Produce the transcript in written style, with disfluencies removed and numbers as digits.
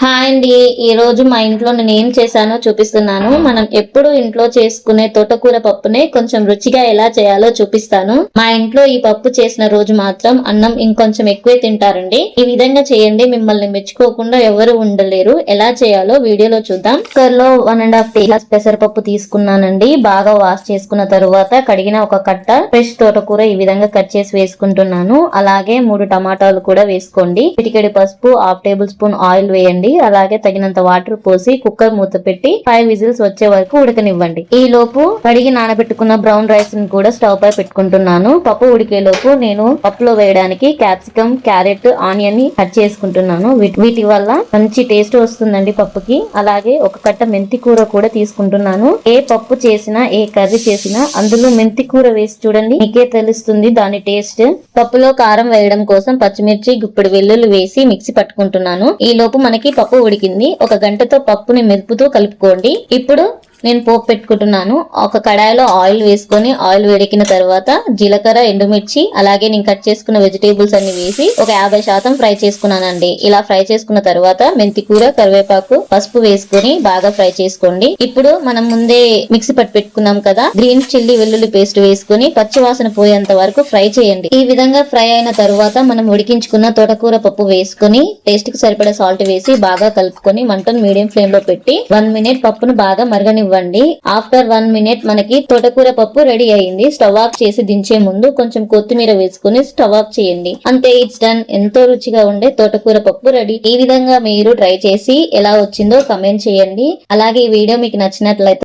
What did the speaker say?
Hi అండి. ఈ రోజు మా ఇంట్లో నేను ఏం చేశానో చూపిస్తున్నాను. మనం ఎప్పుడు ఇంట్లో చేసుకునే తోటకూర పప్పునే కొంచెం రుచిగా ఎలా చేయాలో చూపిస్తాను. మా ఇంట్లో ఈ పప్పు చేసిన రోజు మాత్రం అన్నం ఇంకొంచెం ఎక్కువే తింటారండి. ఈ విధంగా చేయండి, మిమ్మల్ని మెచ్చుకోకుండా ఎవరు ఉండలేరు. ఎలా చేయాలో వీడియోలో చూద్దాం. కుక్కర్లో 1.5 టీ గ్లాస్ పెసరపప్పు తీసుకున్నానండి. బాగా వాష్ చేసుకున్న తరువాత కడిగిన ఒక కట్ట ఫ్రెష్ తోటకూర ఈ విధంగా కట్ చేసి వేసుకుంటున్నాను. అలాగే 3 టమాటాలు కూడా వేసుకోండి. చిటికెడు పసుపు, 1/2 టేబుల్ స్పూన్ ఆయిల్ వేయండి. అలాగే తగినంత వాటర్ పోసి కుక్కర్ మూత పెట్టి 5 విజిల్స్ వచ్చే వరకు ఉడకనివ్వండి. ఈ లోపు కడిగి నానబెట్టుకున్న బ్రౌన్ రైస్ ని కూడా స్టవ్ పై పెట్టుకుంటున్నాను. పప్పు ఉడికే లోపు నేను పప్పులో వేయడానికి క్యాప్సికమ్, క్యారెట్, ఆనియన్ ని కట్ చేసుకుంటున్నాను. వీటి వల్ల మంచి టేస్ట్ వస్తుందండి పప్పుకి. అలాగే ఒక కట్ట మెంతి కూర కూడా తీసుకుంటున్నాను. ఏ పప్పు చేసినా, ఏ కర్రీ చేసినా అందులో మెంతి కూర వేసి చూడండి, మీకే తెలుస్తుంది దాని టేస్ట్. పప్పులో కారం వేయడం కోసం పచ్చిమిర్చి, గుప్పెడు వెల్లుల్లి వేసి మిక్సీ పట్టుకుంటున్నాను. ఈ లోపు మనకి పప్పు ఉడికింది. ఒక గంటతో పప్పుని మెదుపుతూ కలుపుకోండి. ఇప్పుడు నేను పోపు పెట్టుకుంటున్నాను. ఒక కడాయిలో ఆయిల్ వేసుకొని ఆయిల్ వేడెక్కిన తర్వాత జీలకర్ర, ఎండుమిర్చి, అలాగే నేను కట్ చేసుకున్న వెజిటేబుల్స్ అన్ని వేసి ఒక 50% ఫ్రై చేసుకున్నానండి. ఇలా ఫ్రై చేసుకున్న తర్వాత మెంతి కూర, కరివేపాకు, పసుపు వేసుకొని బాగా ఫ్రై చేసుకోండి. ఇప్పుడు మనం ముందే మిక్సీ పట్టి పెట్టుకున్నాం కదా, గ్రీన్ చిల్లీ వెల్లుల్లి పేస్ట్ వేసుకొని పచ్చి వాసన పోయేంత వరకు ఫ్రై చేయండి. ఈ విధంగా ఫ్రై అయిన తర్వాత మనం ఉడికించుకున్న తోటకూర పప్పు వేసుకొని టేస్ట్ కి సరిపడా సాల్ట్ వేసి బాగా కలుపుకొని మంటను మీడియం ఫ్లేమ్ లో పెట్టి 1 మినిట్ పప్పును బాగా మరగనివ్వండి. ఆఫ్టర్ 1 మినిట్ మనకి తోటకూర పప్పు రెడీ అయింది. స్టవ్ ఆఫ్ చేసి దించే ముందు కొంచెం కొత్తిమీర వేసుకుని స్టవ్ ఆఫ్ చేయండి. అంతే, ఇట్స్ డన్. ఎంతో రుచిగా ఉండే తోటకూర పప్పు రెడీ. ఈ విధంగా మీరు ట్రై చేసి ఎలా వచ్చిందో కమెంట్ చేయండి. అలాగే ఈ వీడియో మీకు నచ్చినట్లయితే